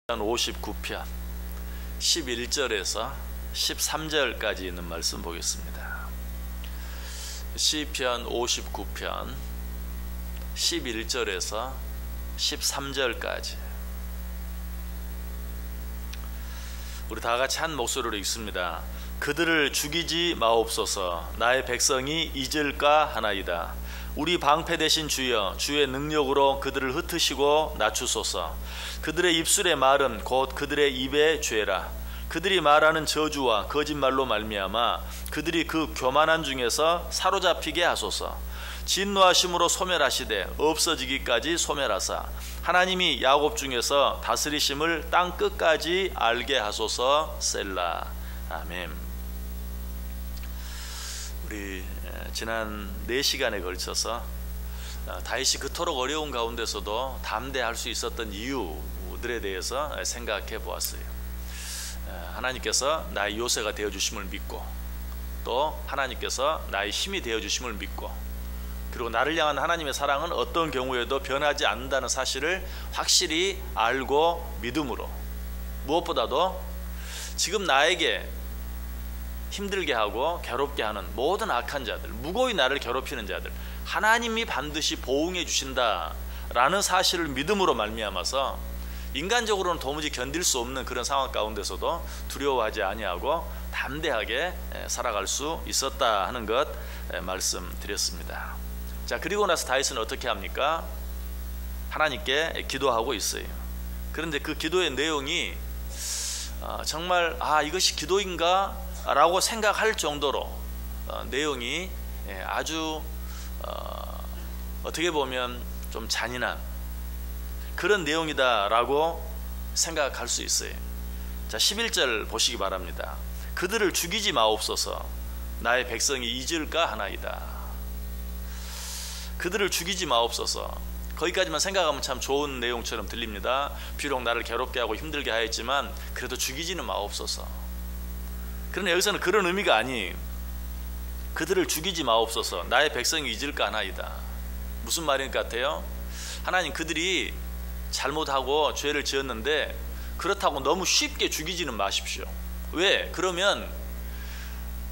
59편 11절에서 13절까지 있는 말씀 보겠습니다. 시편 59편 11절에서 13절까지 우리 다 같이 한 목소리로 읽습니다. 그들을 죽이지 마옵소서. 나의 백성이 잊을까 하나이다. 우리 방패 되신 주여, 주의 능력으로 그들을 흩으시고 낮추소서. 그들의 입술의 말은 곧 그들의 입의 죄라. 그들이 말하는 저주와 거짓말로 말미암아 그들이 그 교만한 중에서 사로잡히게 하소서. 진노하심으로 소멸하시되 없어지기까지 소멸하사 하나님이 야곱 중에서 다스리심을 땅 끝까지 알게 하소서. 셀라. 아멘. 우리 지난 4시간에 걸쳐서 다윗이 그토록 어려운 가운데서도 담대할 수 있었던 이유들에 대해서 생각해 보았어요. 하나님께서 나의 요새가 되어주심을 믿고, 또 하나님께서 나의 힘이 되어주심을 믿고, 그리고 나를 향한 하나님의 사랑은 어떤 경우에도 변하지 않는다는 사실을 확실히 알고 믿음으로, 무엇보다도 지금 나에게 힘들게 하고 괴롭게 하는 모든 악한 자들, 무고히 나를 괴롭히는 자들, 하나님이 반드시 보응해 주신다라는 사실을 믿음으로 말미암아서 인간적으로는 도무지 견딜 수 없는 그런 상황 가운데서도 두려워하지 아니하고 담대하게 살아갈 수 있었다 하는 것 말씀드렸습니다. 자, 그리고 나서 다윗은 어떻게 합니까? 하나님께 기도하고 있어요. 그런데 그 기도의 내용이 정말 이것이 기도인가? 라고 생각할 정도로 내용이 아주 어떻게 보면 좀 잔인한 그런 내용이다 라고 생각할 수 있어요. 자, 11절 보시기 바랍니다. 그들을 죽이지 마옵소서. 나의 백성이 잊을까 하나이다. 그들을 죽이지 마옵소서. 거기까지만 생각하면 참 좋은 내용처럼 들립니다. 비록 나를 괴롭게 하고 힘들게 하였지만 그래도 죽이지는 마옵소서. 그러나 여기서는 그런 의미가 아니에요. 그들을 죽이지 마옵소서. 나의 백성이 잊을까 하나이다. 무슨 말인 것 같아요? 하나님, 그들이 잘못하고 죄를 지었는데 그렇다고 너무 쉽게 죽이지는 마십시오. 왜? 그러면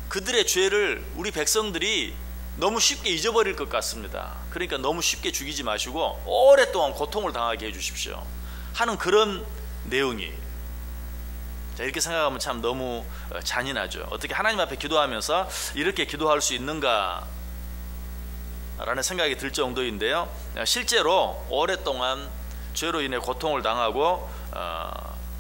그들의 죄를 우리 백성들이 너무 쉽게 잊어버릴 것 같습니다. 그러니까 너무 쉽게 죽이지 마시고 오랫동안 고통을 당하게 해주십시오 하는 그런 내용이에요. 자, 이렇게 생각하면 참 너무 잔인하죠. 어떻게 하나님 앞에 기도하면서 이렇게 기도할 수 있는가 라는 생각이 들 정도인데요, 실제로 오랫동안 죄로 인해 고통을 당하고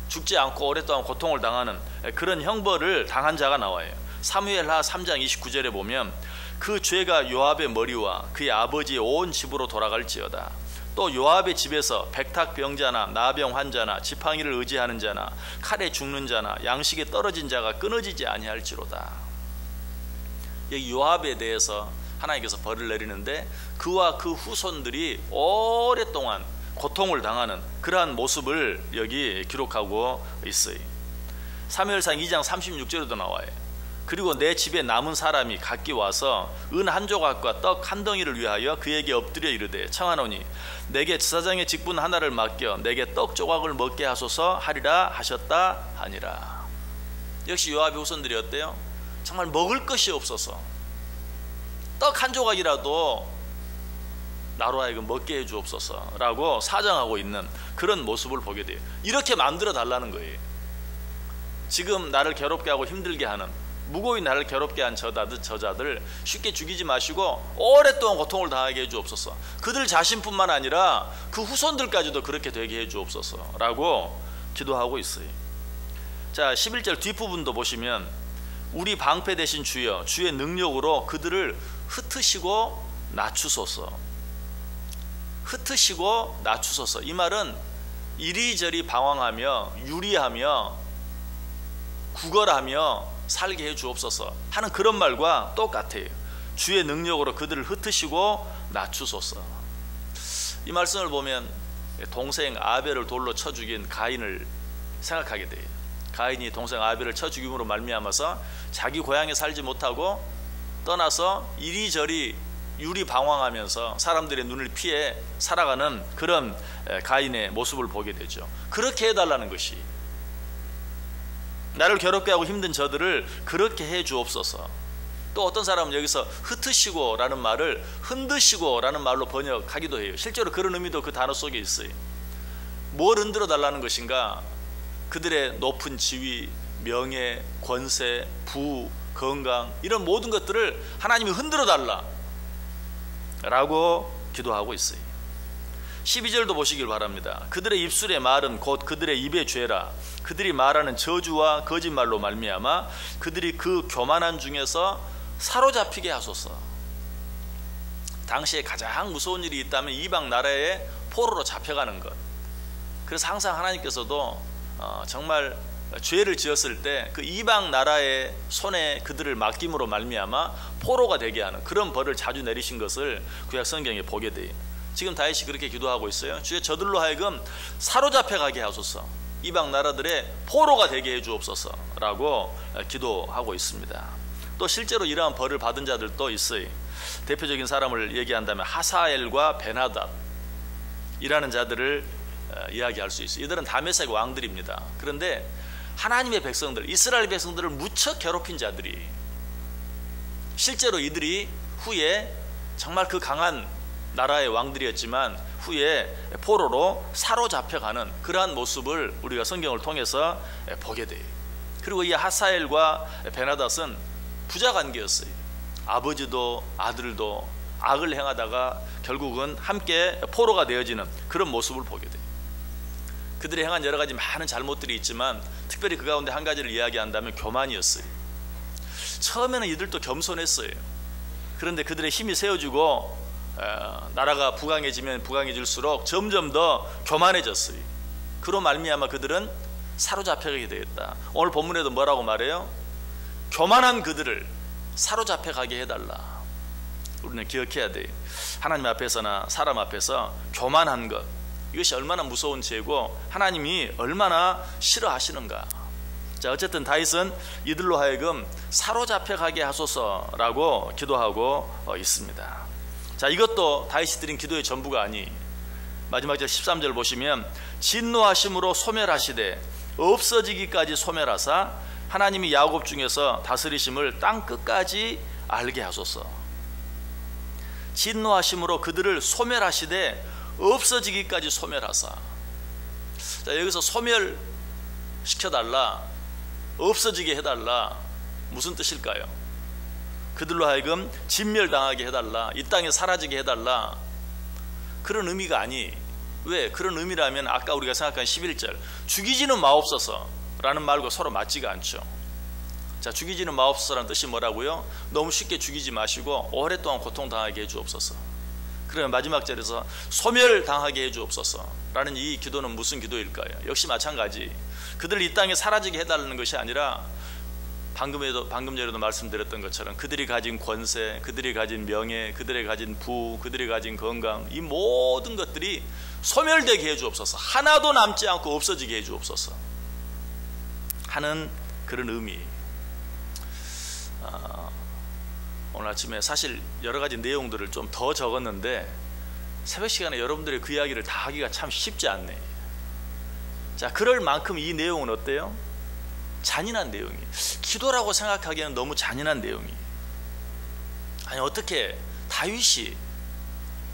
죽지 않고 오랫동안 고통을 당하는 그런 형벌을 당한 자가 나와요. 사무엘하 3장 29절에 보면 그 죄가 요압의 머리와 그의 아버지의 온 집으로 돌아갈지어다. 또 요압의 집에서 백탁병자나 나병 환자나 지팡이를 의지하는 자나 칼에 죽는 자나 양식에 떨어진 자가 끊어지지 아니할지로다. 여기 요압에 대해서 하나님께서 벌을 내리는데 그와 그 후손들이 오랫동안 고통을 당하는 그러한 모습을 여기 기록하고 있어요. 사무엘상 2장 36절에도 나와요. 그리고 내 집에 남은 사람이 각기 와서 은 한 조각과 떡 한 덩이를 위하여 그에게 엎드려 이르되 청하노니 내게 제사장의 직분 하나를 맡겨 내게 떡 조각을 먹게 하소서 하리라 하셨다 하니라. 역시 요압의 후손들이 어때요? 정말 먹을 것이 없어서 떡 한 조각이라도 나로 하여금 먹게 해주옵소서 라고 사정하고 있는 그런 모습을 보게 돼요. 이렇게 만들어 달라는 거예요. 지금 나를 괴롭게 하고 힘들게 하는, 무고히 나를 괴롭게 한 저자들 쉽게 죽이지 마시고 오랫동안 고통을 당하게 해주옵소서. 그들 자신뿐만 아니라 그 후손들까지도 그렇게 되게 해주옵소서 라고 기도하고 있어요. 자, 11절 뒷부분도 보시면 우리 방패 되신 주여, 주의 능력으로 그들을 흩으시고 낮추소서. 흩으시고 낮추소서. 이 말은 이리저리 방황하며 유리하며 구걸하며 살게 해 주옵소서 하는 그런 말과 똑같아요. 주의 능력으로 그들을 흩으시고 낮추소서. 이 말씀을 보면 동생 아벨을 돌로 쳐 죽인 가인을 생각하게 돼요. 가인이 동생 아벨을 쳐 죽임으로 말미암아서 자기 고향에 살지 못하고 떠나서 이리저리 유리방황하면서 사람들의 눈을 피해 살아가는 그런 가인의 모습을 보게 되죠. 그렇게 해달라는 것이, 나를 괴롭게 하고 힘든 저들을 그렇게 해 주옵소서. 또 어떤 사람은 여기서 흩으시고 라는 말을 흔드시고 라는 말로 번역하기도 해요. 실제로 그런 의미도 그 단어 속에 있어요. 뭘 흔들어 달라는 것인가? 그들의 높은 지위, 명예, 권세, 부, 건강, 이런 모든 것들을 하나님이 흔들어 달라 라고 기도하고 있어요. 12절도 보시길 바랍니다. 그들의 입술의 말은 곧 그들의 입의 죄라. 그들이 말하는 저주와 거짓말로 말미암아 그들이 그 교만한 중에서 사로잡히게 하소서. 당시에 가장 무서운 일이 있다면 이방 나라의 포로로 잡혀가는 것. 그래서 항상 하나님께서도 정말 죄를 지었을 때 그 이방 나라의 손에 그들을 맡김으로 말미암아 포로가 되게 하는 그런 벌을 자주 내리신 것을 구약 성경에 보게 돼요. 지금 다윗이 그렇게 기도하고 있어요. 주여 저들로 하여금 사로잡혀 가게 하소서, 이방 나라들의 포로가 되게 해 주옵소서 라고 기도하고 있습니다. 또 실제로 이러한 벌을 받은 자들도 있어요. 대표적인 사람을 얘기한다면 하사엘과 베나닷 이라는 자들을 이야기할 수 있어요. 이들은 다메섹 왕들입니다. 그런데 하나님의 백성들, 이스라엘 백성들을 무척 괴롭힌 자들이, 실제로 이들이 후에 정말 그 강한 나라의 왕들이었지만 후에 포로로 사로잡혀가는 그러한 모습을 우리가 성경을 통해서 보게 돼요. 그리고 이 하사엘과 베나닷은 부자관계였어요. 아버지도 아들도 악을 행하다가 결국은 함께 포로가 되어지는 그런 모습을 보게 돼요. 그들이 행한 여러 가지 많은 잘못들이 있지만 특별히 그 가운데 한 가지를 이야기한다면 교만이었어요. 처음에는 이들도 겸손했어요. 그런데 그들의 힘이 세워지고 나라가 부강해지면 부강해질수록 점점 더 교만해졌어요. 그로 말미암아 그들은 사로잡혀가게 되었다. 오늘 본문에도 뭐라고 말해요? 교만한 그들을 사로잡혀가게 해달라. 우리는 기억해야 돼요. 하나님 앞에서나 사람 앞에서 교만한 것, 이것이 얼마나 무서운 죄고 하나님이 얼마나 싫어하시는가. 자, 어쨌든 다윗은 이들로 하여금 사로잡혀가게 하소서라고 기도하고 있습니다. 자, 이것도 다윗이 드린 기도의 전부가 아니, 마지막 절 13절 보시면 진노하심으로 소멸하시되 없어지기까지 소멸하사 하나님이 야곱 중에서 다스리심을 땅 끝까지 알게 하소서. 진노하심으로 그들을 소멸하시되 없어지기까지 소멸하사. 자, 여기서 소멸시켜달라, 없어지게 해달라, 무슨 뜻일까요? 그들로 하여금 진멸당하게 해달라, 이 땅에 사라지게 해달라, 그런 의미가 아니. 왜? 그런 의미라면 아까 우리가 생각한 11절 죽이지는 마옵소서 라는 말과 서로 맞지가 않죠. 자, 죽이지는 마옵소서라는 뜻이 뭐라고요? 너무 쉽게 죽이지 마시고 오랫동안 고통당하게 해주옵소서. 그러면 마지막 절에서 소멸당하게 해주옵소서 라는 이 기도는 무슨 기도일까요? 역시 마찬가지, 그들을 이 땅에 사라지게 해달라는 것이 아니라 방금 전에도 말씀드렸던 것처럼 그들이 가진 권세, 그들이 가진 명예, 그들이 가진 부, 그들이 가진 건강, 이 모든 것들이 소멸되게 해주옵소서, 하나도 남지 않고 없어지게 해주옵소서 하는 그런 의미. 오늘 아침에 사실 여러 가지 내용들을 좀 더 적었는데 새벽 시간에 여러분들의 그 이야기를 다 하기가 참 쉽지 않네. 자, 그럴 만큼 이 내용은 어때요? 잔인한 내용이, 기도라고 생각하기에는 너무 잔인한 내용이. 아니, 어떻게 다윗이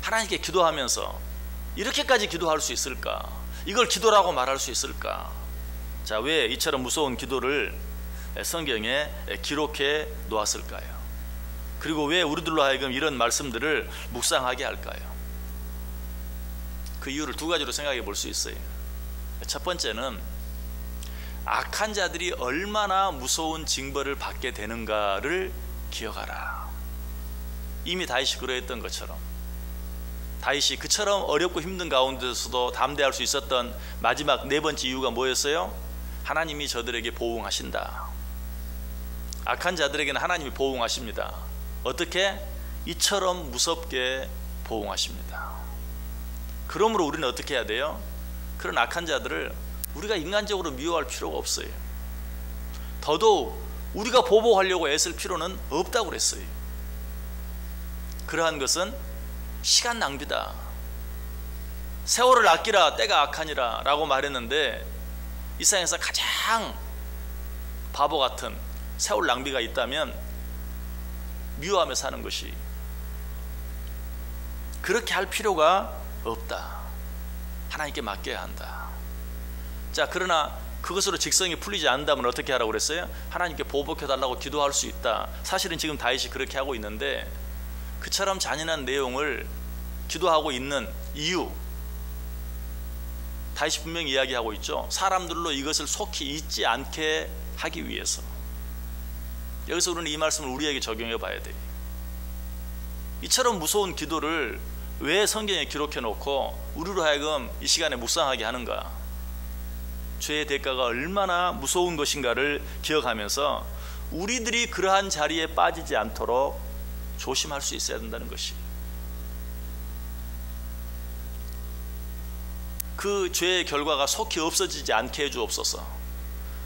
하나님께 기도하면서 이렇게까지 기도할 수 있을까? 이걸 기도라고 말할 수 있을까? 자, 왜 이처럼 무서운 기도를 성경에 기록해 놓았을까요? 그리고 왜 우리들로 하여금 이런 말씀들을 묵상하게 할까요? 그 이유를 두 가지로 생각해 볼 수 있어요. 첫 번째는 악한 자들이 얼마나 무서운 징벌을 받게 되는가를 기억하라. 이미 다윗이 그러했던 것처럼, 다윗이 그처럼 어렵고 힘든 가운데서도 담대할 수 있었던 마지막 네 번째 이유가 뭐였어요? 하나님이 저들에게 보응하신다. 악한 자들에게는 하나님이 보응하십니다. 어떻게? 이처럼 무섭게 보응하십니다. 그러므로 우리는 어떻게 해야 돼요? 그런 악한 자들을 우리가 인간적으로 미워할 필요가 없어요. 더더욱 우리가 보복하려고 애쓸 필요는 없다고 그랬어요. 그러한 것은 시간 낭비다. 세월을 아끼라 때가 악하니라 라고 말했는데 이 세상에서 가장 바보 같은 세월 낭비가 있다면 미워하며 사는 것이, 그렇게 할 필요가 없다. 하나님께 맡겨야 한다. 자, 그러나 그것으로 직성이 풀리지 않는다면 어떻게 하라고 그랬어요? 하나님께 보복해달라고 기도할 수 있다. 사실은 지금 다윗이 그렇게 하고 있는데 그처럼 잔인한 내용을 기도하고 있는 이유, 다윗이 분명히 이야기하고 있죠. 사람들로 이것을 속히 잊지 않게 하기 위해서. 여기서 우리는 이 말씀을 우리에게 적용해 봐야 돼요. 이처럼 무서운 기도를 왜 성경에 기록해 놓고 우리로 하여금 이 시간에 묵상하게 하는가? 죄의 대가가 얼마나 무서운 것인가를 기억하면서 우리들이 그러한 자리에 빠지지 않도록 조심할 수 있어야 된다는 것이, 그 죄의 결과가 속히 없어지지 않게 해주옵소서.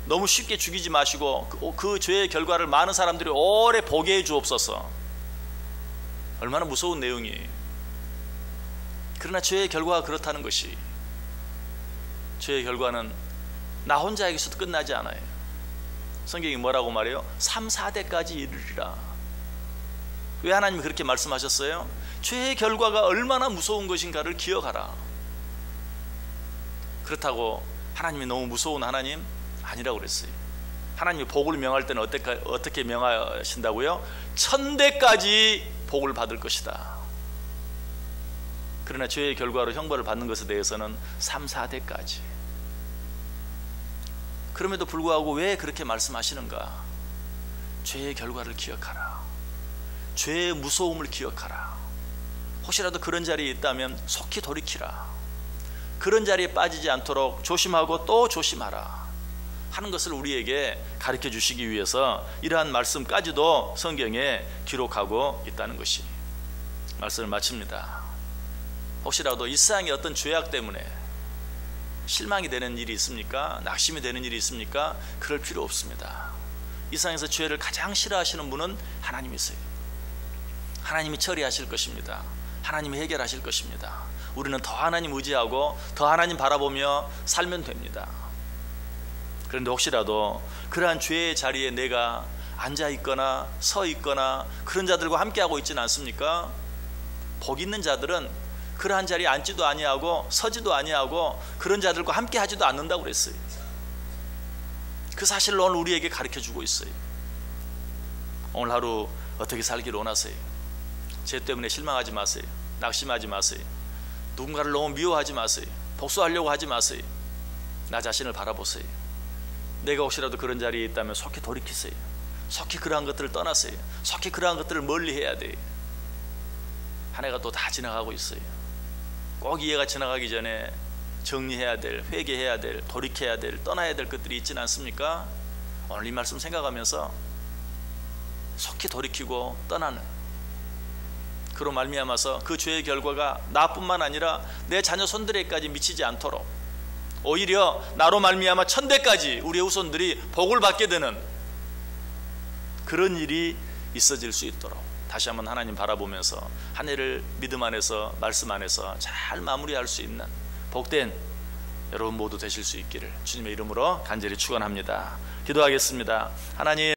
너무 쉽게 죽이지 마시고 그 죄의 결과를 많은 사람들이 오래 보게 해주옵소서. 얼마나 무서운 내용이에요. 그러나 죄의 결과가 그렇다는 것이, 죄의 결과는 나 혼자에게서도 끝나지 않아요. 성경이 뭐라고 말해요? 3, 4대까지 이르리라. 왜 하나님이 그렇게 말씀하셨어요? 죄의 결과가 얼마나 무서운 것인가를 기억하라. 그렇다고 하나님이 너무 무서운 하나님 아니라고 그랬어요. 하나님이 복을 명할 때는 어떻게 명하신다고요? 1000대까지 복을 받을 것이다. 그러나 죄의 결과로 형벌을 받는 것에 대해서는 3, 4대까지. 그럼에도 불구하고 왜 그렇게 말씀하시는가? 죄의 결과를 기억하라. 죄의 무서움을 기억하라. 혹시라도 그런 자리에 있다면 속히 돌이키라. 그런 자리에 빠지지 않도록 조심하고 또 조심하라 하는 것을 우리에게 가르쳐 주시기 위해서 이러한 말씀까지도 성경에 기록하고 있다는 것이, 말씀을 마칩니다. 혹시라도 이 세상의 어떤 죄악 때문에 실망이 되는 일이 있습니까? 낙심이 되는 일이 있습니까? 그럴 필요 없습니다. 이 세상에서 죄를 가장 싫어하시는 분은 하나님이세요. 하나님이 처리하실 것입니다. 하나님이 해결하실 것입니다. 우리는 더 하나님 의지하고 더 하나님 바라보며 살면 됩니다. 그런데 혹시라도 그러한 죄의 자리에 내가 앉아 있거나 서 있거나 그런 자들과 함께하고 있지는 않습니까? 복 있는 자들은 그러한 자리에 앉지도 아니하고 서지도 아니하고 그런 자들과 함께 하지도 않는다고 그랬어요. 그 사실을 오늘 우리에게 가르쳐주고 있어요. 오늘 하루 어떻게 살기를 원하세요? 죄 때문에 실망하지 마세요. 낙심하지 마세요. 누군가를 너무 미워하지 마세요. 복수하려고 하지 마세요. 나 자신을 바라보세요. 내가 혹시라도 그런 자리에 있다면 속히 돌이키세요. 속히 그러한 것들을 떠나세요. 속히 그러한 것들을 멀리 해야 돼요. 한 해가 또 다 지나가고 있어요. 꼭 이 해가 지나가기 전에 정리해야 될, 회개해야 될, 돌이켜야 될, 떠나야 될 것들이 있지는 않습니까? 오늘 이 말씀 생각하면서 속히 돌이키고 떠나는, 그로 말미암아서 그 죄의 결과가 나뿐만 아니라 내 자녀 손들에까지 미치지 않도록, 오히려 나로 말미암아 1000대까지 우리의 후손들이 복을 받게 되는 그런 일이 있어질 수 있도록 다시 한번 하나님 바라보면서 한 해를 믿음 안에서, 말씀 안에서 잘 마무리할 수 있는 복된 여러분 모두 되실 수 있기를 주님의 이름으로 간절히 축원합니다. 기도하겠습니다. 하나님,